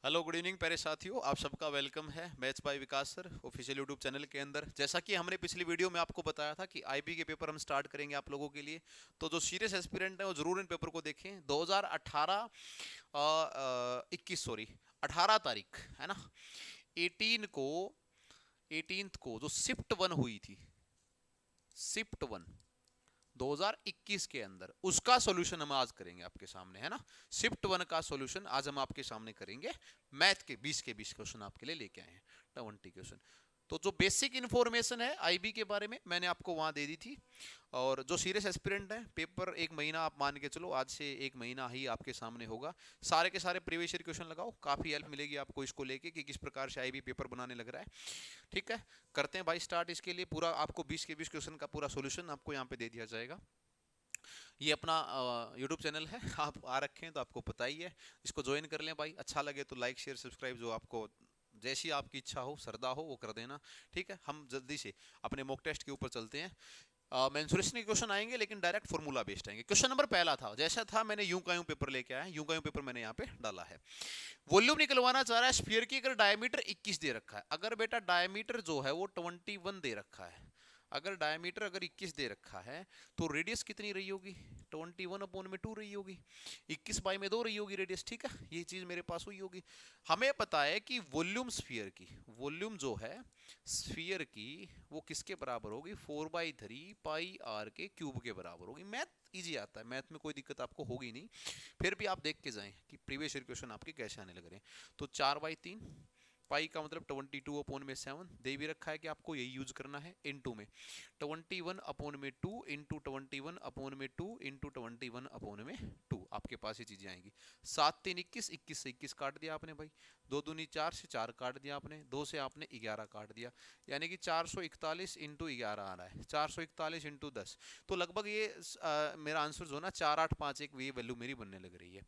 Hello good evening प्यारे साथियों, आप सबका वेलकम है maths by Vikas sir official YouTube channel के अंदर। जैसा कि हमने पिछली वीडियो में आपको बताया था कि आईबी के पेपर हम स्टार्ट करेंगे आप लोगों के लिए, तो जो सीरियस एस्पिरेंट है वो जरूर इन पेपर को देखें। 2018 21 सॉरी 18 तारीख है ना, 18 को 18th को जो शिफ्ट वन हुई थी, शिफ्ट वन 2021 के अंदर, उसका सॉल्यूशन हम आज करेंगे आपके सामने, है ना। शिफ्ट वन का सॉल्यूशन आज हम आपके सामने करेंगे। मैथ के 20 क्वेश्चन आपके लिए लेके आए हैं, 20 क्वेश्चन। तो जो बेसिक इंफॉर्मेशन है आईबी के बारे में मैंने आपको वहां दे दी थी। और जो सीरियस एस्पिरेंट है, पेपर एक महीना आप मान के चलो, आज से एक महीना ही आपके सामने होगा। सारे के सारे प्रीवियस ईयर क्वेश्चन लगाओ, काफी हेल्प मिलेगी आपको इसको लेके कि किस प्रकार से आईबी पेपर बनाने लग रहा है। ठीक है, करते हैं भाई स्टार्ट। इसके लिए पूरा आपको 20 क्वेश्चन का पूरा सोल्यूशन आपको यहाँ पे दे दिया जाएगा। ये अपना यूट्यूब चैनल है, आप आ रखे हैं तो आपको पता ही है। इसको ज्वाइन कर लें भाई, अच्छा लगे तो लाइक शेयर सब्सक्राइब, जो आपको जैसी आपकी इच्छा हो, श्रद्धा हो, वो कर देना। ठीक है, हम जल्दी से अपने मॉक टेस्ट के ऊपर चलते हैं। मेंसुरेशन के क्वेश्चन आएंगे लेकिन डायरेक्ट फॉर्मूला बेस्ड आएंगे। क्वेश्चन नंबर पहला था, जैसा था मैंने यूं का यूं पेपर लेके आया, यूं का यूं पेपर मैंने यहाँ पे डाला है। वॉल्यूम निकलवाना चाह रहा है स्फीयर की, अगर डायमीटर 21 दे रखा है, अगर बेटा डायमीटर जो है वो 21 दे रखा है, अगर डायमीटर अगर 21 दे रखा है, तो रेडियस कितनी रही होगी? 21/2 रही होगी, 21/2 रही होगी रेडियस। ठीक है, ये चीज मेरे पास हुई होगी। हमें पता है कि वॉल्यूम स्फीयर की, वॉल्यूम जो है स्फीयर की, वो किसके बराबर होगी? 4/3 पाई आर के क्यूब के बराबर होगी। मैथ इजी आता है, मैथ में कोई दिक्कत आपको होगी नहीं। फिर भी आप देख के जाएं कि प्रीवियस ईयर क्वेश्चन आपके कैसे आने लग रहे हैं। तो 4/3 पाई का मतलब 22/7 दे भी रखा है कि आपको यही यूज करना है। इनटू में 21/2 इंटू 21/2 इंटू 21/2 आपके पास ये चीजें आएंगी। 7×3 = 21, 21 से 21 काट दिया आपने भाई, 2×2 = 4 से 4 काट दिया आपने, 2 से आपने 11 काट दिया, यानी कि 441 इंटू 11 आ रहा है, 441 इंटू 10। तो लगभग ये मेरा आंसर जो है ना 4851, ये वैल्यू मेरी बनने लग रही है।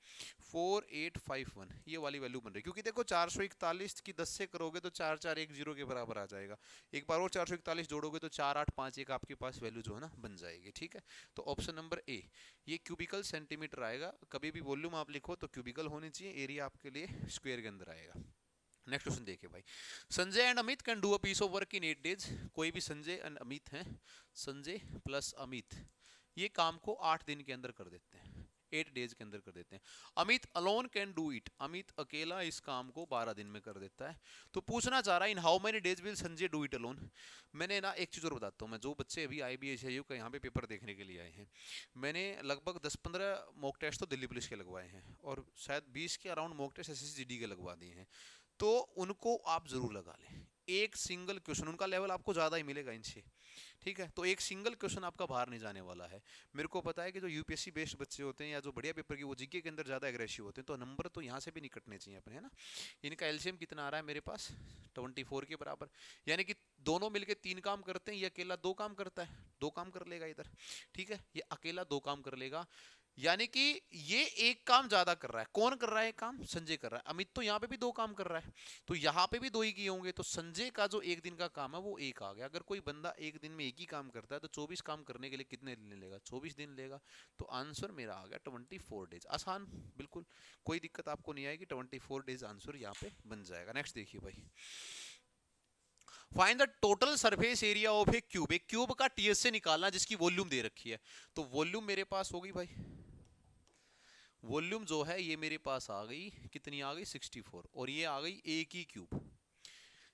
4851 ये वाली वैल्यू बन रही है, क्योंकि देखो 441 की 10 से करोगे तो 4410 के बराबर आ जाएगा। एक बार और 441 जोड़ोगे तो 4851 आपके पास वैल्यू जो है ना बन जाएगी। ठीक है, तो ऑप्शन नंबर ए, ये क्यूबिकल सेंटीमीटर आएगा। कभी भी वॉल्यूम आप लिखो तो क्यूबिकल होनी चाहिए, एरिया आपके लिए स्क्वायर के अंदर आएगा। नेक्स्ट क्वेश्चन देखिए भाई, Sanjay and Amit can do a piece of work in 8 days। कोई भी संजय एंड अमित हैं, संजय प्लस अमित ये काम को 8 दिन के अंदर कर देते हैं, 8 days के अंदर कर देते हैं। Amit alone can do it, Amit अकेला इस काम को 12 दिन में कर देता है। तो पूछना चाह रहा है in how many days will Sanjay do it alone. मैंने ना एक चीज और बताता हूँ, मैं जो बच्चे अभी IBSU का यहाँ पे पेपर देखने के लिए आए हैं, मैंने लगभग 10-15 मॉक टेस्ट तो दिल्ली पुलिस के लगवाए हैं, और शायद 20 के अराउंड मॉक टेस्ट SSGD के लगवा दिए हैं। तो उनको आप जरूर लगा लें। एक सिंगल क्वेश्चन, उनका लेवल आपको ज्यादा ही मिलेगा इनसे। ठीक है, तो एक सिंगल क्वेश्चन आपका बाहर नहीं जाने वाला है। मेरे को पता है कि जो यूपीएससी बेस्ड बच्चे होते हैं या जो बढ़िया पेपर की, वो जीके के अंदर ज्यादा एग्रेसिव होते हैं, तो नंबर तो यहाँ से भी नहीं कटने चाहिए अपने, है ना। इनका एलसीएम कितना आ रहा है मेरे पास? 24 के बराबर, यानी कि दोनों मिलके 3 काम करते हैं, ये अकेला 2 काम करता है, 2 काम कर लेगा इधर। ठीक है, ये अकेला 2 काम कर लेगा, यानी कि ये एक काम ज्यादा कर रहा है। कौन कर रहा है काम? संजय कर रहा है। अमित तो यहाँ पे भी 2 काम कर रहा है, तो यहाँ पे भी 2 ही किए होंगे, तो संजय का जो एक दिन का काम है वो एक आ गया। अगर कोई बंदा एक दिन में एक ही काम करता है तो 24 काम करने के लिए कितने दिन लेगा? 24 दिन लेगा। तो आंसर मेरा आ गया 24 डेज। आसान, बिल्कुल कोई दिक्कत आपको नहीं आएगी, 24 डेज आंसर यहाँ पे बन जाएगा। नेक्स्ट देखिए भाई, find the total surface area of A cube. एक क्यूब का टीएस से निकालना जिसकी वॉल्यूम दे रखी है। तो वॉल्यूम मेरे पास होगी भाई, वॉल्यूम जो है ये मेरे पास आ गई, कितनी आ गई? 64, और ये आ गई ए की क्यूब,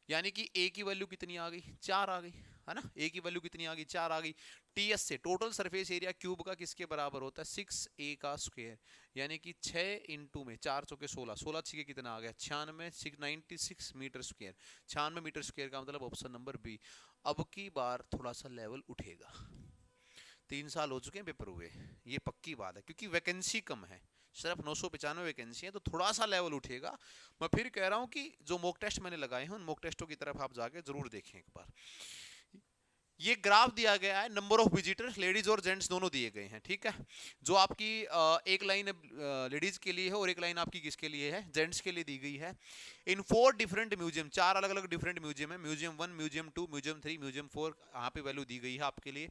यानी कि ए की वैल्यू कितनी आ गई? 4 आ गई, है ना। ए की वैल्यू कितनी आ गई? 4 आ गई। टीएस से टोटल सरफेस एरिया क्यूब का किसके बराबर होता है? 6a का स्क्वायर, यानी कि 6 इंटू में 4 चौके 16, 16 छके कितना आ गया? 96 मीटर स्क्वायर। 96 मीटर स्क्वायर का मतलब ऑप्शन नंबर बी। अब की बार थोड़ा सा लेवल उठेगा, 3 साल हो चुके हैं पेपर हुए, ये पक्की बात है, क्योंकि वैकेंसी कम है, सिर्फ 995 वैकेंसी है, तो थोड़ा सा लेवल उठेगा। मैं फिर कह रहा हूं कि जो मॉक टेस्ट मैंने लगाए हैं उन मॉक टेस्टों की तरफ आप जाके जरूर देखें एक बार। ये ग्राफ दिया गया है, नंबर ऑफ विजिटर्स लेडीज और जेंट्स दोनों दिए गए हैं। ठीक है, जो आपकी एक लाइन लेडीज के लिए है और एक लाइन आपकी किसके लिए है? जेंट्स के लिए दी गई है। इन 4 डिफरेंट म्यूजियम, 4 अलग अलग डिफरेंट म्यूजियम है, म्यूजियम 1, म्यूजियम 2, म्यूजियम 3, म्यूजियम 4, यहाँ पे वैल्यू दी गई है आपके लिए।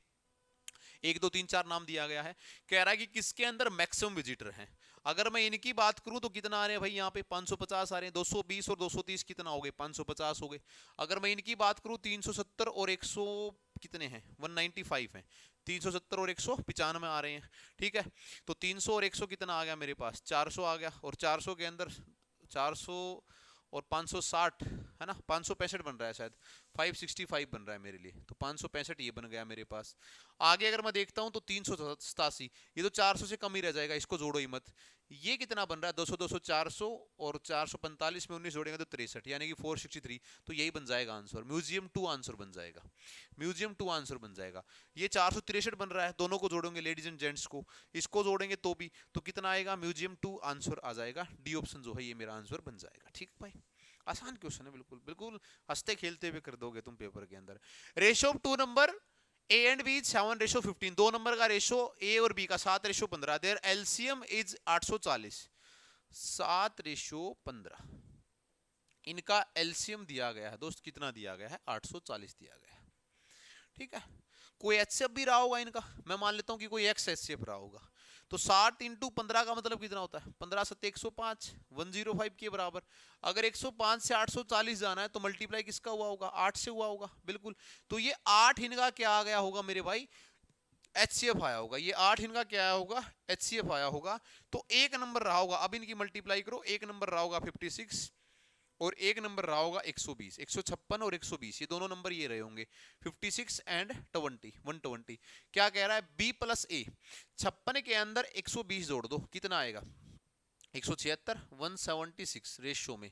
1 2 3 4 नाम दिया गया है। कह रहा है कि किसके अंदर मैक्सिमम विजिटर हैं। अगर मैं इनकी बात करूं तो कितना आ रहे हैं भाई, यहाँ पे 550 आ रहे हैं, 220 और 230 कितना हो गए, 550 हो गए। अगर मैं इनकी बात करूं 370 और 100 कितने हैं, 195 है, 370 और 195 आ रहे हैं, ठीक है। तो 300 और 100 कितना आ गया मेरे पास, 400 आ गया, और 400 के अंदर 400 और 560 है ना, 565 बन रहा है शायद, 565 बन रहा है मेरे लिए, तो 565 ये बन गया मेरे पास। आगे अगर मैं देखता हूं तो 387, ये तो 400 से कम ही रह जाएगा, इसको जोड़ो ही मत। ये कितना बन रहा है, 200 200 400 और 445 में 19 जोड़ेंगे तो 63, यानी कि 463। तो यही बन जाएगा आंसर, म्यूजियम 2 आंसर बन जाएगा, म्यूजियम 2 आंसर बन जाएगा। ये 463 बन रहा है, दोनों को जोड़ोगे लेडीज एंड जेंट्स को, इसको जोड़ेंगे तो भी, तो कितना आएगा, म्यूजियम 2 आंसर आ जाएगा। डी ऑप्शन जो है ये मेरा आंसर बन जाएगा। ठीक भाई, आसान क्वेश्चन है, बिल्कुल बिल्कुल हंसते खेलते हुए कर दोगे तुम पेपर के अंदर। Ratio of 2 number A and B is 7:15, 2 number का रेशो ए और बी का 7:15, देयर एलसीएम इज 840, 7:15, इनका एलसीएम दिया गया है दोस्त, कितना दिया गया है, 840 दिया गया है। ठीक है, कोई एचसीएफ भी रहा होगा इनका, मैं मान लेता हूं कि कोई एक्स एचसीएफ रहा होगा। तो 60 इंटू 15 का मतलब कितना होता है, 15 7 105, 105 के बराबर। अगर 105 से 840 जाना है तो मल्टीप्लाई किसका हुआ होगा, 8 से हुआ होगा, बिल्कुल। तो ये 8 इनका क्या आ गया होगा मेरे भाई, एचसीएफ आया होगा, ये 8 इनका क्या आया होगा, एचसीएफ आया होगा। तो एक नंबर रहा होगा, अब इनकी मल्टीप्लाई करो, एक नंबर रहा होगा 56 और एक नंबर रहा होगा 120, 156 और 120, ये दोनों नंबर ये रहे होंगे, 56 एंड 20, 120। क्या कह रहा है, बी प्लस ए, 56 के अंदर 120 जोड़ दो, कितना आएगा, 176, 176 रेशियो में,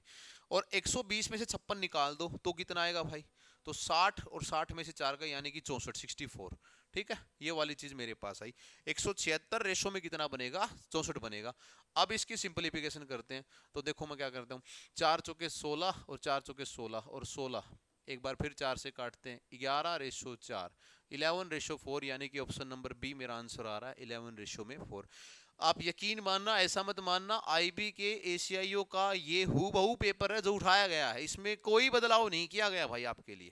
और 120 में से 56 निकाल दो तो कितना आएगा भाई, तो 60 और 60 में से 4 का यानी कि 64, 64। ठीक है, ये वाली चीज मेरे पास आई। 176 रेशो में कितना बनेगा, 64 बनेगा। अब इसकी सिंपलीफिकेशन करते हैं, तो देखो मैं क्या करता हूँ, 4 चौके 16 और 4 चौके 16 और 16, एक बार फिर 4 से काटते हैं, 11:4, 11:4, यानी कि ऑप्शन नंबर बी मेरा आंसर आ रहा है, 11:4। आप यकीन मानना, ऐसा मत मानना, आईबी के एशियाईओ का ये हूबहू पेपर है जो उठाया गया है, इसमें कोई बदलाव नहीं किया गया भाई आपके लिए।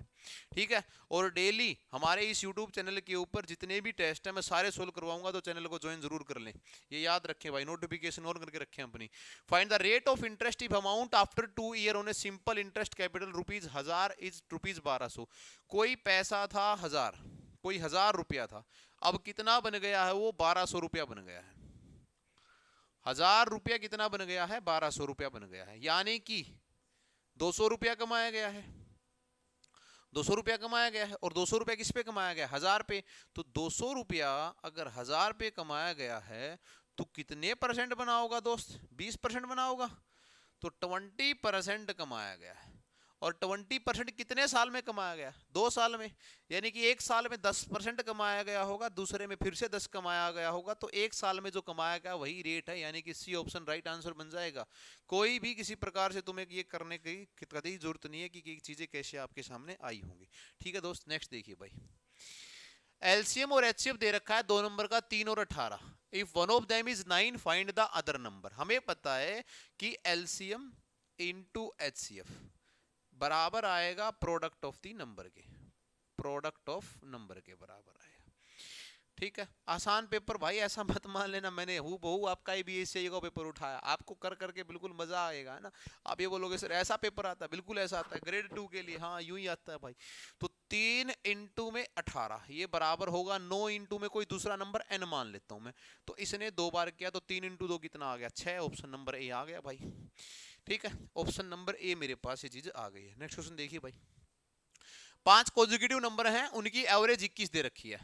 ठीक है, और डेली हमारे इस यूट्यूब चैनल के ऊपर जितने भी टेस्ट हैं मैं सारे सोल्व करवाऊंगा, तो चैनल को ज्वाइन जरूर कर लें, ये याद रखें भाई, नोटिफिकेशन ऑन करके रखें अपनी। Find the rate of interest if amount after 2 year on a simple interest capital ₹1000 is ₹1200। कोई पैसा था 1000, कोई 1000 रुपया था, अब कितना बन गया है वो, 1200 रुपया बन गया है। 1000 रुपया कितना बन गया है, 1200 रुपया बन गया है, यानी कि 200 रुपया कमाया गया है, 200 रुपया कमाया गया है। और 200 रुपया किस पे कमाया गया, 1000 पे। तो 200 रुपया अगर 1000 पे कमाया गया है तो कितने परसेंट बना होगा दोस्त, 20% बना होगा, तो 20% कमाया गया है। और 20% कितने साल में कमाया गया, 2 साल में, यानी कि एक साल में 10% कमाया गया होगा, दूसरे में फिर से 10 कमाया गया होगा, तो एक साल में जो कमाया गया वही रेट है, यानी कि सी ऑप्शन राइट आंसर बन जाएगा। कोई भी किसी प्रकार से तुम्हें ये करने की कतई जरूरत नहीं है कि चीजें कैसे आपके सामने आई होंगी। ठीक है दोस्त, नेक्स्ट देखिए भाई, एलसीएम और एचसीएफ दे रखा है 2 नंबर का 3 और 18, if one of them is 9 find the other number. हमें पता है कि एलसीएम इंटू एचसीएफ बराबर आएगा प्रोडक्ट ऑफ दी नंबर के, प्रोडक्ट ऑफ नंबर के बराबर आएगा। ठीक है, आसान पेपर भाई, ऐसा मत मान लेना मैंने हूबहू आपका ABSCI का पेपर उठाया, आपको कर करके बिल्कुल मजा आएगा, है ना। आप ये बोलोगे सर ऐसा पेपर आता है, बिल्कुल ऐसा आता है, ग्रेड 2 के लिए, हाँ यूं ही आता है भाई। तो 3 इंटू में 18 ये बराबर होगा 9 इंटू में कोई दूसरा नंबर n मान लेता हूं मैं, तो इसने 2 बार किया, तो 3 इंटू 2 कितना आ गया, 6, ऑप्शन नंबर ए आ गया भाई। ठीक है, ऑप्शन नंबर ए मेरे पास ये चीज आ गई है। नेक्स्ट क्वेश्चन देखिए भाई, 5 कॉन्जिक्यूटिव नंबर हैं, उनकी एवरेज 21 दे रखी है।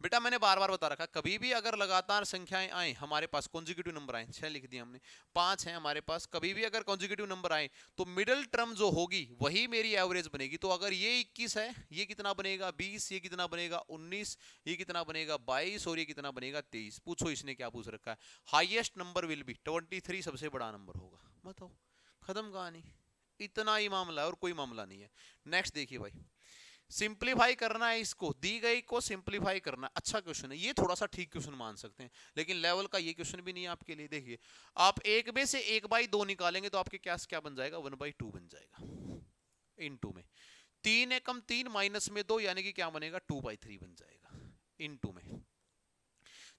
बेटा मैंने बार बार बता रखा, कभी भी अगर लगातार संख्याएं आए हमारे पास, कॉन्जिक्यूटिव नंबर आए, 6 लिख दिया हमने, 5 है हमारे पास, कभी भी अगर कॉन्जिक्यूटिव नंबर आए तो मिडिल टर्म जो होगी वही मेरी एवरेज बनेगी। तो अगर ये 21 है, ये कितना बनेगा 20, ये कितना बनेगा 19, ये कितना बनेगा 22 और ये कितना बनेगा 23। पूछो इसने क्या पूछ रखा है, हाईएस्ट नंबर विल बी 23, सबसे बड़ा नंबर होगा। बताओ, खत्म कहानी, इतना ही मामला है और कोई मामला नहीं है। नेक्स्ट देखिए भाई, सिंप्लीफाई करना है, इसको दी गई को सिंप्लीफाई करना। अच्छा क्वेश्चन है ये, थोड़ा सा ठीक क्वेश्चन मान सकते हैं, लेकिन लेवल का ये क्वेश्चन भी नहीं है आपके लिए। देखिए, आप 1 में से 1/2 निकालेंगे तो आपके क्या बन जाएगा, 1/2 बन जाएगा, इनटू में 3 एकम 3 माइनस में 2, यानी कि क्या बनेगा 2/3 बन जाएगा, इनटू में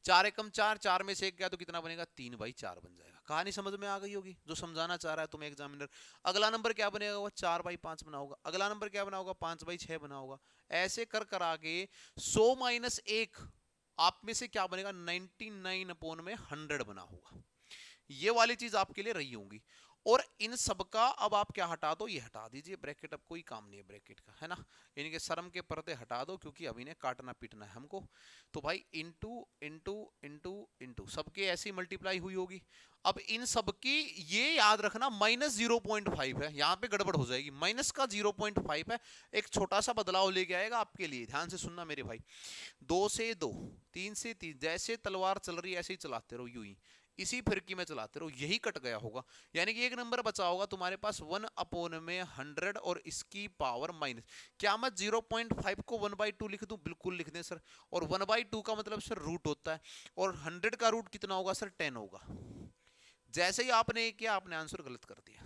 4 एकम 4, 4 में से 1 गया तो कितना बनेगा, 3/4 बन जाएगा। कहानी समझ में आ गई होगी जो समझाना चाह रहा है तुम्हें एग्जामिनर। अगला नंबर क्या बनेगा, वो 4/5 बना होगा। अगला नंबर क्या बना होगा, 5/6 बना होगा। ऐसे कर कर आगे 100 - 1 आप में से क्या बनेगा, 99/100 बना होगा। ये वाली चीज आपके लिए रही होंगी। और इन सब का अब आप क्या हटा दो, ये हटा दीजिए ब्रैकेट, अब कोई काम नहीं है ब्रैकेट का, है ना। इनके शर्म के पर्दे हटा दो, क्योंकि अब इन्हें काटना पीटना है हमको। तो भाई इंटू इंटू इंटू इंटू सबके ऐसी मल्टीप्लाई हुई होगी। अब इन सब की ये याद रखना -0.5 है, यहां पे गड़बड़ हो जाएगी। माइनस का 0.5 है, एक छोटा सा बदलाव लेके आएगा आपके लिए, ध्यान से सुनना मेरे भाई। 2 से 2, 3 से 3, जैसे तलवार चल रही है ऐसे ही चलाते रहो, यूं ही इसी फिरकी में चलाते रहो, यही कट गया होगा। यानी कि एक नंबर बचा होगा तुम्हारे पास 1/100 और इसकी पावर माइनस। क्या मैं 0.5 को 1/2 लिख दूं, बिल्कुल लिख दें सर। और 1/2 का मतलब सर रूट होता है, और 100 का रूट कितना होगा सर, 10 होगा। जैसे ही आपने किया आपने आंसर गलत कर दिया,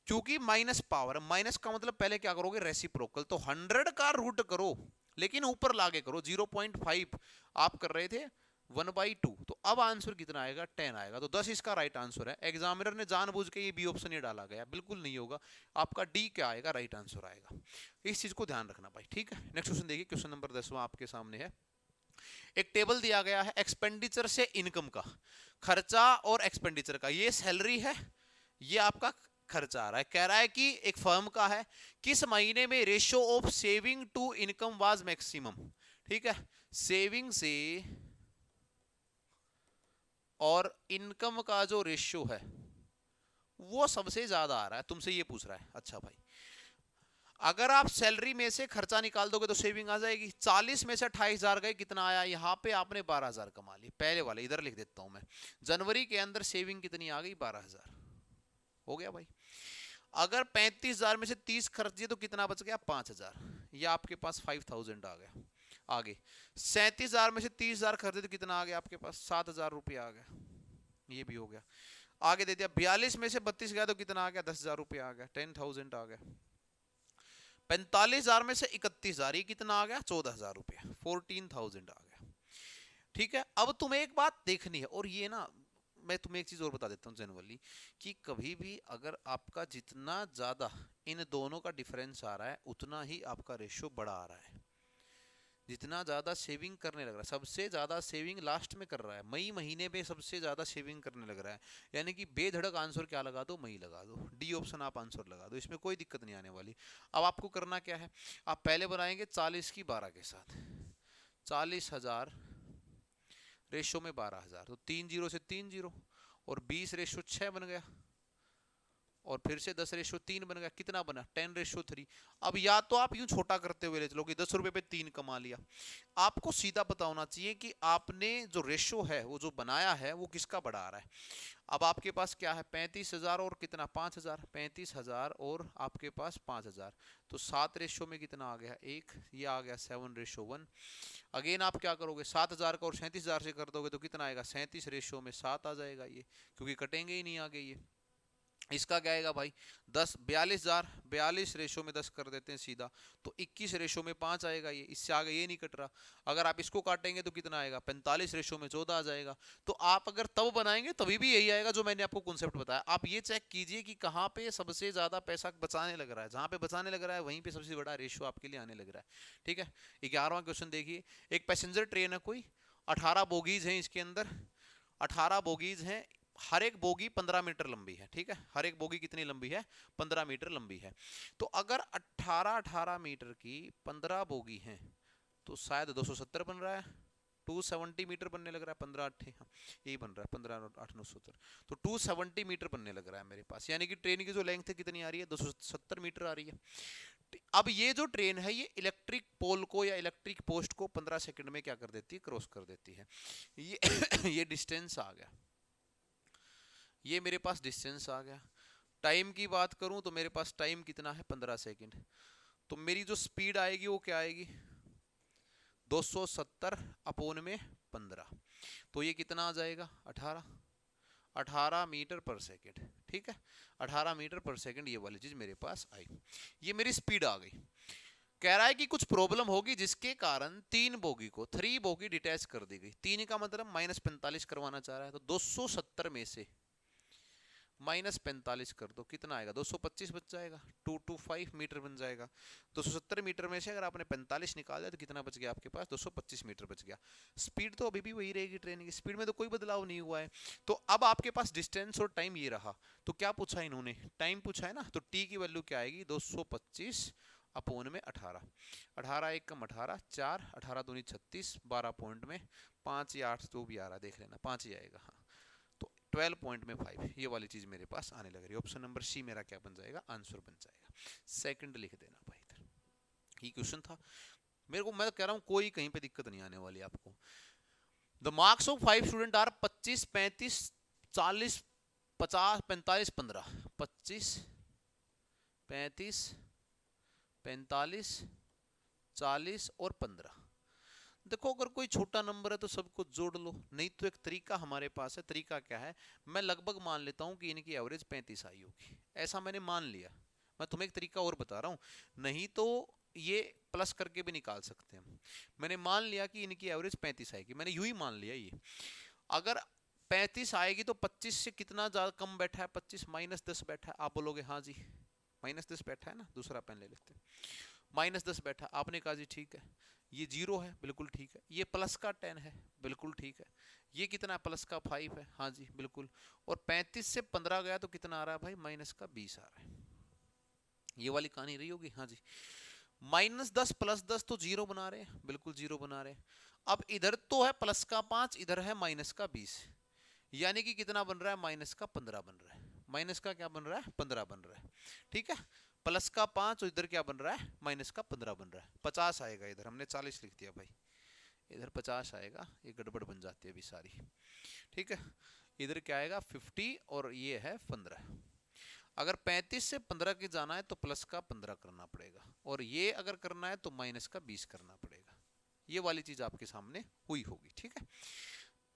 क्योंकि माइनस पावर, माइनस का मतलब पहले क्या करोगे, रेसिप्रोकल। तो 100 का रूट करो, लेकिन ऊपर लाके करो। 0.5 आप कर रहे थे 1/2, तो अब आंसर कितना आएगा, 10 आएगा। तो 10 इसका राइट आंसर है। एग्जामिनर ने जानबूझ के ये बी ऑप्शन ये डाला गया, बिल्कुल नहीं होगा। आपका डी क्या आएगा, राइट आंसर आएगा। इस चीज को ध्यान रखना भाई, ठीक है। नेक्स्ट क्वेश्चन देखिए, क्वेश्चन नंबर 10वां आपके सामने है। एक टेबल दिया गया है एक्सपेंडिचर से इनकम का, खर्चा और एक्सपेंडिचर का। ये सैलरी है, ये आपका खर्चा आ रहा है। कह रहा है कि एक फर्म का है, किस महीने में ratio of saving to income was maximum. ठीक है, सेविंग से और इनकम का जो रेशियो है वो सबसे ज्यादा आ रहा है, तुमसे ये पूछ रहा है। अच्छा भाई, अगर आप सैलरी में से खर्चा निकाल दोगे तो सेविंग आ जाएगी। 40 में से 28,000 गए, कितना आया, यहाँ पे आपने 12,000 कमा ली। पहले वाले इधर लिख देता हूं मैं, जनवरी के अंदर सेविंग कितनी आ गई, 12,000 हो गया भाई। अगर 35,000 में से 30 खर्च दिए तो कितना बच गया, 5,000। ये आपके पास 5,000 आ गया। आगे 37,000 में से 30,000 खर्च दिए तो कितना आ गया आपके पास, 7,000 रुपया आ गया। ये भी हो गया। आगे दे दिया 42 में से 32 गया तो कितना आ गया, 10,000 रुपया आ गया, 10,000 आ गया। 45,000 में से 31,000, ये कितना आ गया, 14,000 रुपया, 14,000 आ गया। ठीक है, अब तुम्हें एक बात देखनी है, और ये ना मैं तुम्हें एक चीज और बता देता हूँ जनरली, कि कभी भी अगर आपका जितना ज्यादा इन दोनों का डिफरेंस आ रहा है, उतना ही आपका रेशियो बड़ा आ रहा है। जितना ज्यादा सेविंग करने लग रहा है, सबसे ज्यादा सेविंग लास्ट में कर रहा है, मई महीने में सबसे ज्यादा सेविंग करने लग रहा है। यानी कि बेधड़क आंसर क्या लगा दो, मई लगा दो, डी ऑप्शन आप आंसर लगा दो, इसमें कोई दिक्कत नहीं आने वाली। अब आपको करना क्या है, आप पहले बनाएंगे 40 की 12 के साथ, 40,000 रेशो में 12,000, तो 3 जीरो से 3 जीरो, और 20 रेशो 6 बन गया, और फिर से 10/3 बन गया। कितना बना, 10/3। अब या तो आप यूं छोटा करते हुए ले चलो कि 10 रुपए पे 3 कमा लिया। आपको सीधा पता होना चाहिए कि आपने जो रेशो है वो जो बनाया है वो किसका बड़ा आ रहा है। अब आपके पास क्या है, 35,000 और कितना, 5,000, 35,000 और आपके पास 5,000, तो 7 रेशो में कितना आ गया, 1, ये आ गया 7/1। अगेन आप क्या करोगे, 7,000 का और 37,000 से कर दोगे तो कितना आएगा, 37 रेशो में 7 आ जाएगा ये, क्योंकि कटेंगे ही नहीं आगे ये। इसका क्या आएगा भाई, 10, 42,000, 42 रेशो में 10 कर देते हैं सीधा, तो 21 रेशो में 5 आएगा ये, इससे आगे ये नहीं कट रहा। अगर आप इसको काटेंगे तो कितना आएगा, 45 रेशो में 14 आ जाएगा। तो आप अगर तब बनाएंगे तभी भी यही आएगा जो मैंने आपको कॉन्सेप्ट बताया। आप ये चेक कीजिए कि कहाँ पे सबसे ज्यादा पैसा बचाने लग रहा है, जहां पे बचाने लग रहा है वहीं पे सबसे बड़ा रेशो आपके लिए आने लग रहा है। ठीक है, 11वां क्वेश्चन देखिए। एक पैसेंजर ट्रेन है कोई, 18 बोगीज हैं इसके अंदर, 18 बोगीज हैं, हर एक बोगी 15 मीटर लंबी है। ठीक है, हर एक बोगी कितनी लंबी है, 15 मीटर लंबी है। तो अगर 18 मीटर की 15 बोगी हैं तो शायद 270 बन रहा है, 270 मीटर बनने लग रहा है, 15 8 हाँ, यही बन रहा है, 15 8 970, तो 270 मीटर बनने लग रहा है मेरे पास। यानी कि ट्रेन की जो लेंथ है कितनी आ रही है, 270 मीटर आ रही है। अब ये जो ट्रेन है ये इलेक्ट्रिक पोल को या इलेक्ट्रिक पोस्ट को 15 सेकंड में क्या कर देती है, क्रॉस कर देती है। ये ये डिस्टेंस आ गया, ये मेरे पास डिस्टेंस आ गया। टाइम की बात करूं तो मेरे पास टाइम कितना है, 15 सेकंड। तो मेरी जो स्पीड आएगी वो क्या आएगी, 270 अपोन में 15, तो ये कितना आ जाएगा, 18 मीटर पर सेकंड। ठीक है, 18 मीटर पर सेकंड ये वाली चीज मेरे पास आई, ये मेरी स्पीड आ गई। कह रहा है कि कुछ प्रॉब्लम होगी जिसके कारण 3 बोगी को 3 बोगी डिटैच कर दी गई। 3 का मतलब -45 करवाना चाह रहा है, तो 270 में से -45 कर दो, कितना आएगा? 225 बच जाएगा, 225 मीटर बन जाएगा। 270 मीटर में से अगर आपने 45 निकाल दिया तो कितना बच गया आपके पास? 225 मीटर बच गया। स्पीड तो अभी भी वही रहेगी, ट्रेन की स्पीड में तो कोई बदलाव नहीं हुआ है। तो अब आपके पास डिस्टेंस और टाइम ये रहा। तो क्या पूछा इन्होंने? टाइम पूछा है ना, तो टी की वैल्यू क्या आएगी? 225 अपोन में 18। 18 एक कम 18, 4 18 दूनी 36, 12 पॉइंट में 5 या 8 जो भी आ रहा देख लेना, 5 ही आएगा। हाँ, तो 12 पॉइंट में 5, ये वाली चीज मेरे पास आने लग रही है। ऑप्शन नंबर सी मेरा क्या बन जाएगा? आंसर बन जाएगा। सेकंड लिख देना भाई इधर। ये क्वेश्चन था मेरे को, मैं तो कह रहा हूं कोई कहीं पे दिक्कत नहीं आने वाली आपको। The marks of 5 student are 25 35 40 50 45 15। 25 35 45 40 और 15। देखो अगर कोई छोटा नंबर है तो सबको जोड़ लो, नहीं तो एक तरीका हमारे पास है। तरीका क्या है? मैं लगभग मान लेता हूं कि इनकी एवरेज 35 आई होगी, ऐसा मैंने मान लिया। मैं तुम्हें एक तरीका और बता रहा हूं, नहीं तो ये प्लस करके भी निकाल सकते हैं। मैंने मान लिया कि इनकी एवरेज 35 आएगी, मैंने यूं ही मान लिया। ये अगर 35 आएगी तो 25 से कितना ज्यादा कम बैठा है? 25 -10 बैठा है। आप बोलोगे हाँ जी -10 बैठा है ना, दूसरा पेन ले लेते हैं। -10 बैठा, आपने कहा जी ठीक है। ये 0 है, बिल्कुल ठीक है। ये प्लस का 10 है, बिल्कुल ठीक है। ये कितना? प्लस का 5 है, हाँ जी बिल्कुल। और 35 से 15 गया तो कितना आ रहा है भाई? -20 आ रहा है। ये वाली कहानी रही होगी, हाँ जी। -10 + 10 तो 0 बना रहे हैं, बिल्कुल 0 बना रहे हैं। अब इधर तो है प्लस का 5, इधर है -20, यानी कि कितना बन रहा है? -15 बन रहा है। माइनस का क्या बन रहा है? 15 बन रहा है, ठीक है। प्लस का 5 और इधर क्या बन रहा है? -15 बन रहा है। 50 आएगा इधर, हमने 40 लिख दिया भाई, इधर 50 आएगा। ये गड़बड़ बन जाती है अभी सारी, ठीक है। इधर क्या आएगा? 50 और ये है 15। अगर 35 से 15 की जाना है तो प्लस का 15 करना पड़ेगा, और ये अगर करना है तो -20 करना पड़ेगा। ये वाली चीज आपके सामने हुई होगी, ठीक है।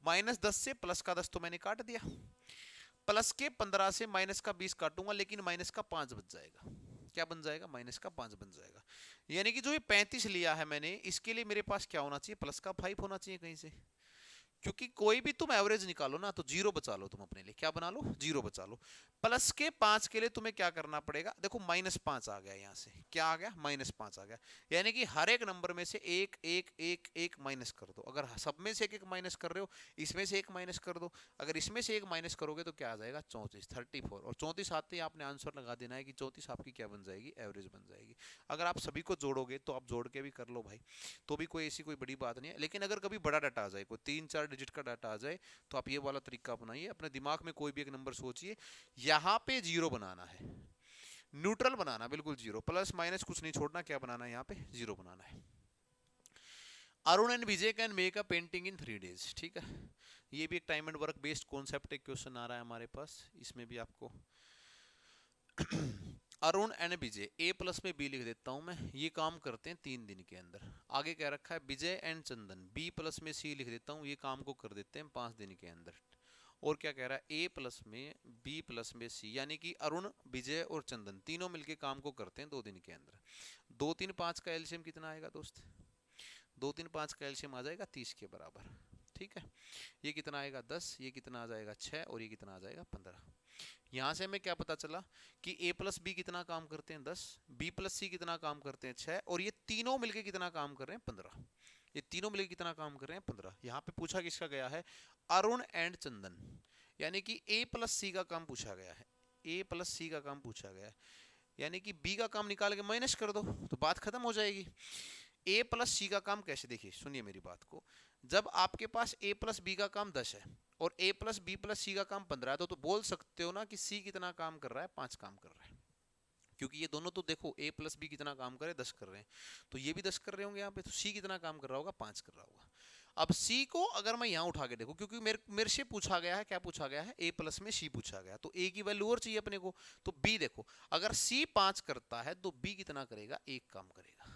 -10 से प्लस का 10 तो मैंने काट दिया, प्लस के 15 से -20 काटूंगा, लेकिन -5 बच जाएगा। क्या बन जाएगा? -5 बन जाएगा। यानी कि जो ये 35 लिया है मैंने, इसके लिए मेरे पास क्या होना चाहिए? प्लस का 5 होना चाहिए कहीं से, क्योंकि कोई भी तुम एवरेज निकालो ना तो 0 बचा लो तुम अपने लिए। क्या बना लो? 0 बचा लो। प्लस के 5 के लिए तुम्हें क्या करना पड़ेगा? देखो -5 आ गया, यहां से क्या आ गया? -5 आ गया। यानी कि हर एक नंबर में से एक एक एक एक माइनस कर दो। अगर सब में से एक एक माइनस कर रहे हो, इसमें से एक माइनस कर दो। अगर इसमें से एक माइनस करोगे तो क्या आ जाएगा? 34 34। और 34 आते ही आपने आंसर लगा देना है कि 34 आपकी क्या बन जाएगी? एवरेज बन जाएगी। अगर आप सभी को जोड़ोगे तो आप जोड़ के भी कर लो भाई, तो भी कोई ऐसी कोई बड़ी बात नहीं है। लेकिन अगर कभी बड़ा डाटा आ जाए, कोई 3-4 डिजिट का डाटा आ जाए, तो आप ये वाला तरीका अपनाइए। अपने दिमाग में कोई भी एक नंबर सोचिए, यहाँ पे 0 बनाना है, न्यूट्रल बनाना, बिल्कुल 0, प्लस माइनस कुछ नहीं छोड़ना। क्या बनाना है? यहाँ पे 0 बनाना है। Arun and Vijay can make a painting in 3 days, ठीक है। ये भी एक time and work based concept एक क्वेश्चन आ रहा है हमारे पास, इसमें भी आपको Arun and Vijay, A plus में बी लिख देता हूं मैं, ये काम करते हैं 3 दिन के अंदर। आगे क्या रखा है? विजय एंड चंदन, बी प्लस में सी लिख देता हूं, ये काम को कर देते हैं 5 दिन के अंदर। और क्या कह रहा है? ए प्लस में बी प्लस में सी, यानी कि अरुण विजय और चंदन तीनों मिलके काम को करते हैं 2 दिन के अंदर। 2 3 5 का एलसीएम कितना आएगा दोस्त? 2 3 5 का एलसीएम आ जाएगा 30 के बराबर, ठीक है। ये कितना आएगा? 10, ये कितना आ जाएगा? 6, और ये कितना आ जाएगा? 15। यहां से हमें क्या पता चला कि a प्लस बी कितना काम करते हैं? 10, b प्लस सी कितना काम करते हैं? 6, और ये तीनों मिलके कितना काम कर रहे हैं? 15। ये तीनों मिलके कितना काम कर रहे हैं? 15। यहाँ पे पूछा किसका गया है? अरुण एंड चंदन, यानी कि a प्लस सी का काम पूछा गया है। a प्लस सी का काम पूछा गया है, यानी कि b का काम निकाल के माइनस कर दो तो बात खत्म हो जाएगी। a प्लस सी का काम कैसे? देखिए सुनिए मेरी बात को, जब आपके पास a प्लस बी का काम 10 है और a प्लस बी प्लस सी का काम 15 है, तो बोल सकते हो ना कि c कितना काम कर रहा है? 5 काम कर रहा है, क्योंकि ये दोनों तो देखो a प्लस बी कितना काम करे? 10 कर रहे हैं, तो ये भी 10 कर रहे होंगे यहाँ पे, तो c कितना काम कर रहा होगा? 5 कर रहा होगा। अब c को अगर मैं यहाँ उठा के देखूं, क्योंकि मेरे से पूछा गया है, क्या पूछा गया है? a प्लस में c पूछा गया, तो a की वैल्यू और चाहिए अपने को, तो b देखो, अगर c 5 करता है तो b कितना करेगा? 1 काम करेगा।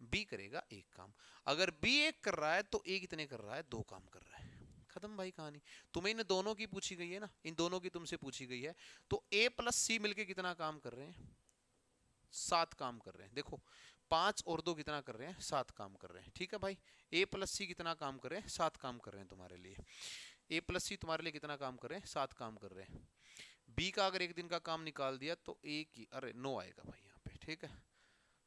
बी करेगा 1 काम। अगर बी 1 कर रहा है तो ए कितने कर रहा है? 2 काम कर रहा है। खत्म भाई कहानी। तुम्हें इन दोनों की पूछी गई है ना, इन दोनों की तुमसे पूछी गई है, तो ए प्लस सी मिलके कितना काम कर रहे हैं? 7 काम कर रहे हैं। देखो 5 और 2 कितना कर रहे हैं, 7 काम कर रहे हैं। ठीक है भाई, a प्लस सी कितना काम कर रहे हैं, 7 काम कर रहे हैं तुम्हारे लिए। a प्लस सी तुम्हारे लिए कितना काम कर रहे हैं, 7 काम कर रहे हैं। b का अगर एक दिन का काम निकाल दिया तो a की, अरे 9 आएगा भाई यहाँ पे। ठीक है,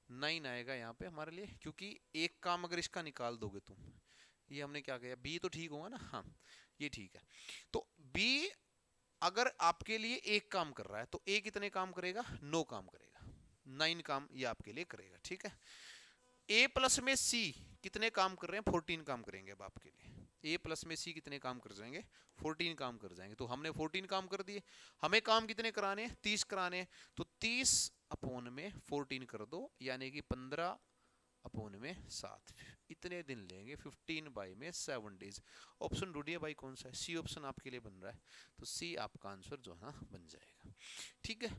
9 आएगा यहाँ पे हमारे लिए, क्योंकि एक काम अगर इसका निकाल दोगे तुम, ये हमने क्या किया, बी तो ठीक होगा ना, हाँ ये ठीक है। तो बी अगर आपके लिए एक काम कर रहा है तो ए कितने काम करेगा, 9 काम करेगा, 9 काम ये आपके लिए करेगा। ठीक है, ए प्लस में सी कितने काम कर रहे हैं, 14 काम करेंगे अब आपके लिए। ए प्लस में सी कितने काम कर जाएंगे, 14 काम कर जाएंगे। तो हमने 14 काम कर दिए, हमें काम कितने कराने हैं, 30 कराने हैं। तो 30 अपॉन में 14 कर दो, यानी कि 15 अपॉन में 7, इतने दिन लेंगे। 15 बाई में 7 डेज। ऑप्शन ढूंढिए भाई कौन सा है, सी ऑप्शन आपके लिए बन रहा है, तो सी आपका आंसर जो है ना बन जाएगा। ठीक है,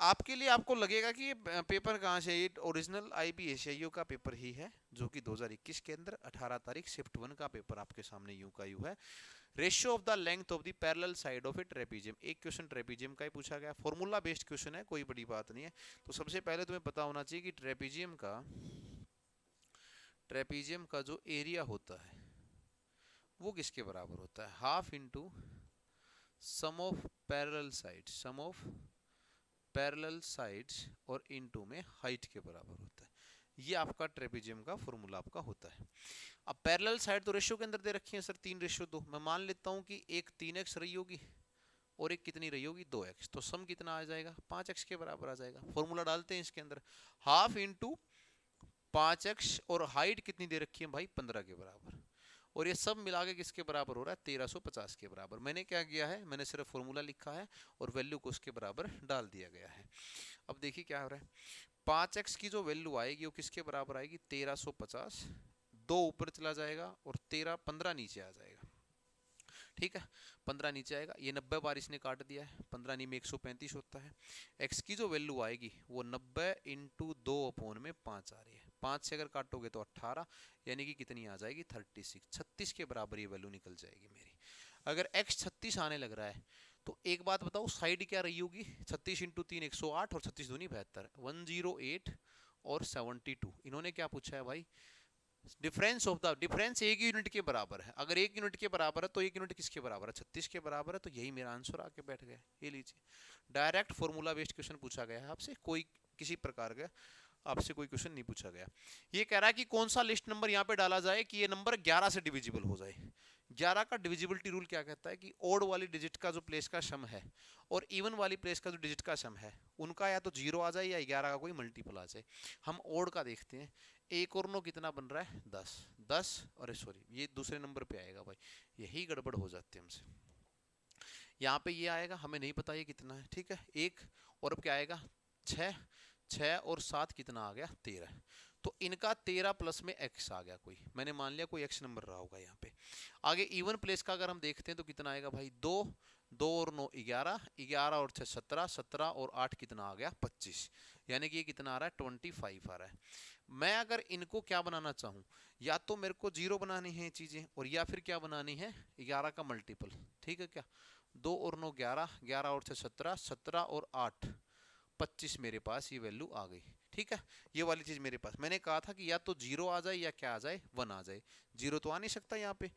आपके लिए आपको लगेगा कि ये पेपर कहाँ से, ये ओरिजिनल आईबी एशियाईओ का पेपर ही है, जो कि 2021 के अंदर 18 तारीख शिफ्ट 1 का पेपर आपके सामने यूं का यूं है। Ratio of the length of the parallel side of A trapezium, एक क्वेश्चन ट्रेपीजियम का ही पूछा गया, फॉर्मूला बेस्ड क्वेश्चन है, कोई बड़ी बात नहीं है। तो सबसे पहले तुम्हें पता होना चाहिए कि ट्रेपीजियम का जो एरिया होता है वो किसके बराबर होता है, half into sum of parallel sides, sum of parallel sides और इनटू में हाइट के बराबर होता है। ये आपका ट्रेपीजियम का फॉर्मूला आपका होता है। अब पैरेलल साइड तो रेशियो के अंदर दे रखी है सर 3:2, मैं मान लेता हूं कि एक 3x रही होगी और एक कितनी रही होगी, 2x, तो सम कितना आ जाएगा, 5x के बराबर आ जाएगा। फॉर्मूला डालते हैं इसके अंदर, हाफ इंटू 5x और हाइट कितनी दे रखी है भाई, 15 के बराबर, और ये सब मिला के किसके बराबर हो रहा है, 1350 के बराबर। मैंने क्या किया है, मैंने सिर्फ फॉर्मूला लिखा है और वैल्यू को उसके बराबर डाल दिया गया है। अब देखिए क्या हो रहा है, 5x की जो वैल्यू आएगी वो किसके बराबर आएगी, 1350, 2 ऊपर चला जाएगा और 15 नीचे आ जाएगा। ठीक है, 15 नीचे आएगा, ये 90 बार इसने काट दिया है, 15 नी में 135 होता है। x की जो वैल्यू आएगी वो 90 इंटू 2 अपॉन में 5 आ रही है, 5 से अगर काटोगे तो 18, यानी कि कितनी आ जाएगी, 36, 36 के बराबर ये वैल्यू निकल जाएगी मेरी। अगर x 36 आने लग रहा है तो एक बात बताओ, साइड क्या रही होगी, 36 इंटू 3 108 और 36 दूनी 72, 108 और 72। इन्होंने क्या पूछा है भाई, डिफरेंस ऑफ द, डिफरेंस एक यूनिट के बराबर है। अगर एक यूनिट के बराबर है तो एक यूनिट किसके बराबर है, 36 के बराबर है, तो यही मेरा आंसर आके बैठ गया। ये लीजिए, डायरेक्ट फॉर्मूला बेस्ड क्वेश्चन पूछा गया है आपसे, कोई किसी प्रकार का आपसे कोई क्वेश्चन नहीं पूछा गया। ये कह रहा है कि कौन सा लिस्ट नंबर यहाँ पे डाला जाए कि ये नंबर 11 से डिविजिबल हो जाए। 11 का डिविजिबिलिटी रूल क्या कहता है कि ओड वाली डिजिट का जो प्लेस का सम है और इवन वाली प्लेस का जो डिजिट का सम है, उनका या तो 0 आ जाए या 11 का कोई मल्टीपल आ जाए। हम ओड का देखते हैं, 1 और 9 कितना बन रहा है, 10, 10, अरे सॉरी ये दूसरे नंबर पे आएगा भाई, यही गड़बड़ हो जाती है हमसे। यहाँ पे ये आएगा, हमें नहीं पता ये कितना है। ठीक है, 1 और अब क्या आएगा, 6, 6 और 7 कितना आ गया, 13। तो इनका 13 प्लस में x आ गया, कोई मैंने मान लिया कोई x नंबर रहा होगा यहाँ पे। आगे इवन प्लेस का अगर हम देखते हैं तो कितना आएगा भाई, 2, 2 और 9 11, 11 और 6 17, 17 और 8 कितना आ गया, 25, यानी कि ये कितना आ रहा है, 25 आ रहा है। मैं अगर इनको क्या बनाना चाहूँ, या तो मेरे को 0 बनानी है चीजें, और या फिर क्या बनानी है, 11 का मल्टीपल। ठीक है क्या, 2 और 9 11, 11 और 6 17, 17 और 8 25, मेरे पास ये वैल्यू आ गई। ठीक है, ये वाली चीज मेरे पास, मैंने कहा था कि या तो 0 आ जाए या क्या आ जाए, 1 आ जाए, 0 तो आ नहीं सकता यहाँ पे।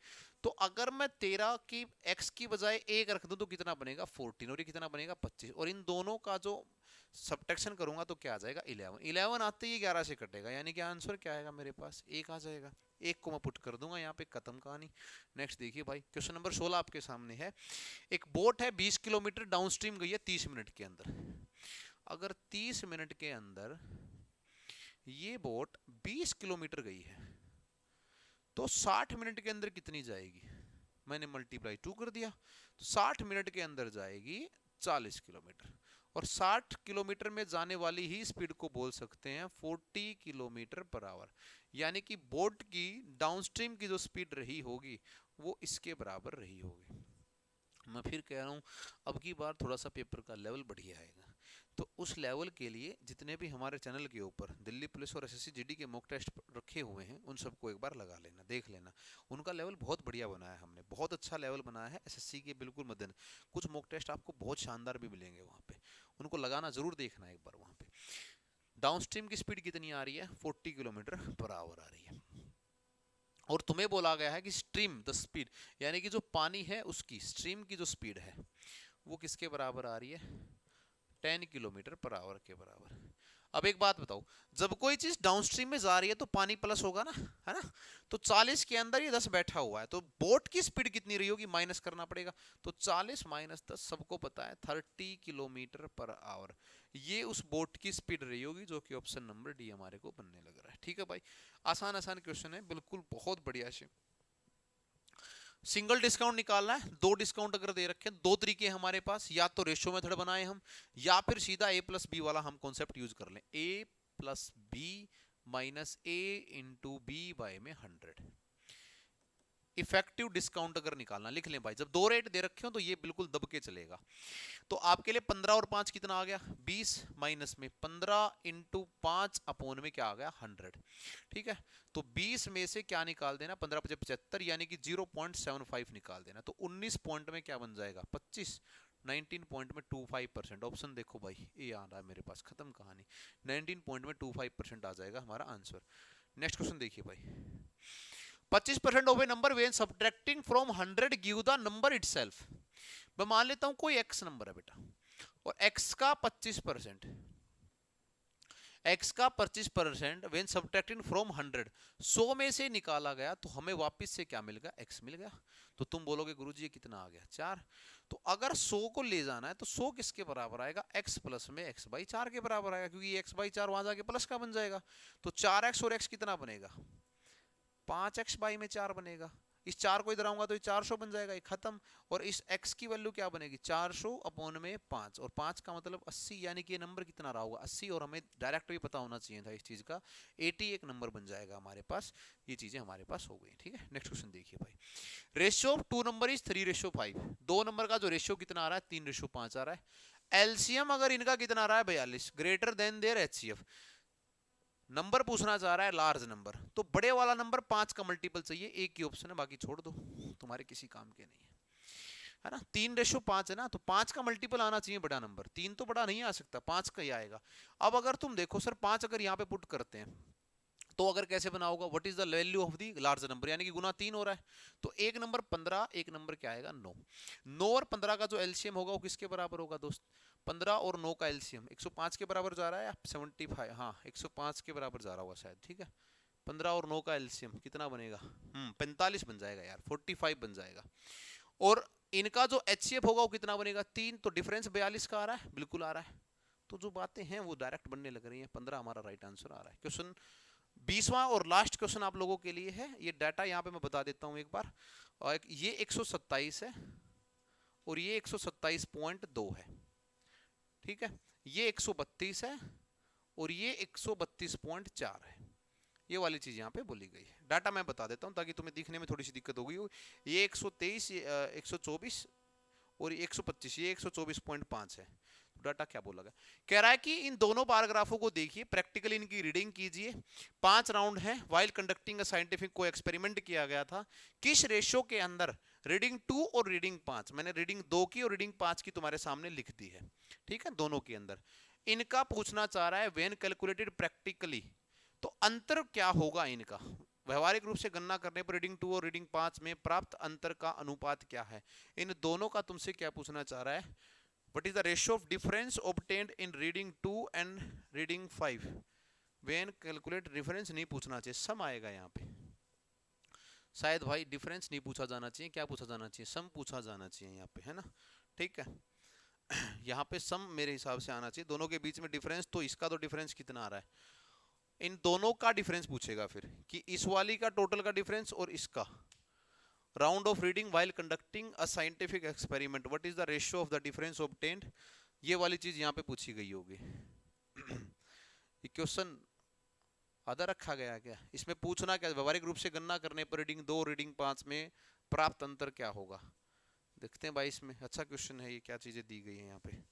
तो अगर मैं 13 की x की बजाय 1 रख दूं तो कितना बनेगा, 14, और ये कितना बनेगा, 25, और इन दोनों का जो सब्ट्रैक्शन करूंगा तो क्या आ जाएगा, 11, 11 आते ही 11 से कटेगा, यानी कि आंसर क्या आएगा मेरे पास, 1 आ जाएगा। 1 को मैं पुट कर दूंगा यहाँ पे, खत्म कहानी। नेक्स्ट देखिए भाई, क्वेश्चन नंबर 16 आपके सामने है। एक बोट है 20 किलोमीटर डाउनस्ट्रीम गई है 30 मिनट के अंदर। अगर 30 मिनट के अंदर ये बोट 20 किलोमीटर गई है तो 60 मिनट के अंदर कितनी जाएगी, मैंने मल्टीप्लाई 2 कर दिया, तो 60 मिनट के अंदर जाएगी 40 किलोमीटर, और 60 किलोमीटर में जाने वाली ही स्पीड को बोल सकते हैं 40 किलोमीटर पर आवर, यानी कि बोट की डाउनस्ट्रीम की जो स्पीड रही होगी वो इसके बराबर रही होगी। मैं फिर कह रहा हूँ, अब की बार थोड़ा सा पेपर का लेवल बढ़िया आएगा, तो उस लेवल के लिए जितने भी हमारे चैनल के ऊपर दिल्ली पुलिस और एसएससी जीडी के मॉक टेस्ट रखे हुए हैं उन सबको एक बार लगा लेना, देख लेना। उनका लेवल बहुत बढ़िया बनाया है हमने, बहुत अच्छा लेवल बनाया है एसएससी के बिल्कुल मद्देनजर। कुछ मॉक टेस्ट आपको बहुत शानदार भी मिलेंगे वहाँ पे, उनको लगाना जरूर देखना एक बार वहाँ पे। डाउनस्ट्रीम की स्पीड कितनी आ रही है, 40 किलोमीटर पर आवर आ रही है। और तुम्हें बोला गया है कि स्ट्रीम द स्पीड, यानी कि जो पानी है उसकी स्ट्रीम की जो स्पीड है वो किसके बराबर आ रही है, 10 किलोमीटर पर आवर के बराबर। अब एक बात बताओ, जब कोई चीज डाउनस्ट्रीम में जा रही है तो पानी प्लस होगा ना, है ना। तो 40 के अंदर ये 10 बैठा हुआ है, तो बोट की स्पीड कितनी रही होगी, माइनस करना पड़ेगा। तो 40 माइनस 10 सबको पता है 30 किलोमीटर पर आवर, ये उस बोट की स्पीड रही होगी, जो कि ऑप्शन नंबर डी हमारे को बनने लग रहा है। ठीक है भाई, आसान आसान क्वेश्चन है, बिल्कुल बहुत बढ़िया से। सिंगल डिस्काउंट निकालना है, दो डिस्काउंट अगर दे रखे हैं, दो तरीके हैं हमारे पास, या तो रेशियो मेथड बनाए हम, या फिर सीधा ए प्लस बी वाला हम कॉन्सेप्ट यूज कर लें, ए प्लस बी माइनस ए इंटू बी बाय में 100। इफेक्टिव डिस्काउंट अगर निकालना, लिख लें भाई, जब दो रेट दे रखे हो तो ये बिल्कुल दब के चलेगा। तो आपके लिए 15 और 5 कितना आ गया, 20 माइनस में 15 इंटू 5 अपोन में क्या आ गया, 100। ठीक है, तो 20 में से क्या निकाल देना, 15 × 75 यानी कि 0.75 निकाल देना। तो 19 पॉइंट में क्या बन जाएगा, 25, 19.25%। ऑप्शन देखो भाई, ये आ रहा है मेरे पास, खत्म कहानी, 19.25% आ जाएगा हमारा आंसर। नेक्स्ट क्वेश्चन देखिए भाई, 25% of A number when subtracting from 100 give the number itself. मैं मान लेता हूं कोई x नंबर है बेटा, और x का 25%, x का 25% व्हेन सब्ट्रैक्टिंग फ्रॉम 100, 100 में से निकाला गया तो हमें वापस से क्या मिल गया, x मिल गया। तो तुम बोलोगे गुरुजी ये कितना आ गया, 4। तो अगर 100 को ले जाना है तो 100 किसके बराबर आएगा, x प्लस में x/4 के बराबर आएगा, क्योंकि x/4 वहां जाके प्लस का बन जाएगा। तो 4x और x कितना बनेगा, 5x बाई में 4 बनेगा। इस 4 को इधर आऊंगा तो ये 400 बन जाएगा, ये खत्म। और इस x की वैल्यू क्या बनेगी, 400 अपॉन में 5, और 5 का मतलब 80, यानी कि ये नंबर कितना रहा होगा, 80। और हमें डायरेक्ट भी पता होना चाहिए था इस चीज का, 80 एक नंबर बन जाएगा हमारे पास। ये चीजें हमारे पास हो गई। ठीक है, नेक्स्ट क्वेश्चन देखिए भाई, रेशियो ऑफ 2 नंबर इज 3:5। दो नंबर का जो रेशियो कितना आ रहा है, 3:5 आ रहा है। एलसीएम अगर इनका कितना आ रहा है, 42, greater than their HCF. Number पूछना चाह रहा है लार्ज नंबर, तो बड़े वाला नंबर 5 का मल्टीपल चाहिए, एक ही ऑप्शन है, बाकी छोड़ दो, तुम्हारे किसी काम के नहीं है ना। 3:5 है ना, तो 5 का मल्टीपल आना चाहिए बड़ा नंबर, 3 तो बड़ा नहीं आ सकता, 5 का ही आएगा। अब अगर तुम देखो सर 5 अगर यहाँ पे पुट करते हैं तो अगर कैसे बना होगा, what is the value of the large number, यानी कि गुना 3 हो रहा है। तो एक नंबर 15, एक नंबर क्या आएगा, 9। 9 और 15 का जो एलसीएम होगा वो किसके बराबर होगा दोस्त, 15 और 9 का एलसीएम 105 के बराबर जा रहा है, या 75, हाँ 105 के बराबर जा रहा होगा शायद। ठीक है, 15 और 9 का एलसीएम कितना बनेगा, 45 बन जाएगा यार, 45 बन जाएगा। और इनका जो एचसीएफ होगा वो कितना बनेगा, 3। तो डिफरेंस 42 का आ रहा है, बिल्कुल आ रहा है। तो जो बातें हैं वो डायरेक्ट बनने लग रही हैं, 15 हमारा राइट आंसर आ रहा है। क्वेश्चन 20वां और लास्ट क्वेश्चन आप लोगों के लिए है, ये डाटा यहाँ पे मैं बता देता हूँ एक बार। और ये 127 है और ये 127.2 है। ठीक है, ये 132 है और ये 132.4 है। ये वाली चीज यहाँ पे बोली गई है। डाटा मैं बता देता हूँ ताकि तुम्हें दिखने में थोड़ी सी दिक्कत होगी। ये 123, 124 और ये 125, ये 124.5 है। डाटा क्या बोला गया, कह रहा है कि इन दोनों पैराग्राफों को देखिए, प्रैक्टिकली इनकी रीडिंग कीजिए। 5 राउंड है, वाइल कंडक्टिंग अ साइंटिफिक को एक्सपेरिमेंट किया गया था। किस रेशियो के अंदर रीडिंग 2 और रीडिंग 5, मैंने रीडिंग 2 की और रीडिंग 5 की तुम्हारे सामने लिख दी है। ठीक है, दोनों के अंदर इनका पूछना चाह रहा है व्हेन कैलकुलेटेड प्रैक्टिकली, तो अंतर क्या होगा इनका, व्यवहारिक रूप से गणना करने पर रीडिंग 2 और रीडिंग 5 में प्राप्त अंतर का अनुपात क्या है। इन दोनों का तुमसे क्या पूछना चाह रहा है, what is the ratio of difference obtained in reading 2 and reading 5 when calculate difference नहीं पूछना चाहिए, सम आएगा यहाँ पे। शायद भाई डिफरेंस नहीं पूछा जाना चाहिए, क्या पूछा जाना चाहिए, सम पूछा जाना चाहिए यहाँ पे, है ना। ठीक है, यहाँ पे सम मेरे हिसाब से आना चाहिए, दोनों के बीच में डिफरेंस, तो इसका तो डिफरेंस कितना आ रहा है, इन दोनों का डिफरेंस पूछेगा फिर, कि इस वाली का टोटल का डिफरेंस और इसका। Round of reading while conducting a scientific experiment, what is the ratio of the difference obtained, ये वाली चीज यहाँ पे पूछी गई होगी। ये क्वेश्चन आधा रखा गया क्या, इसमें पूछना क्या, व्यवहारिक रूप से गणना करने पर रीडिंग 2 रीडिंग 5 में प्राप्त अंतर क्या होगा। देखते हैं भाई इसमें, अच्छा क्वेश्चन है ये, क्या चीजें दी गई है यहाँ पे।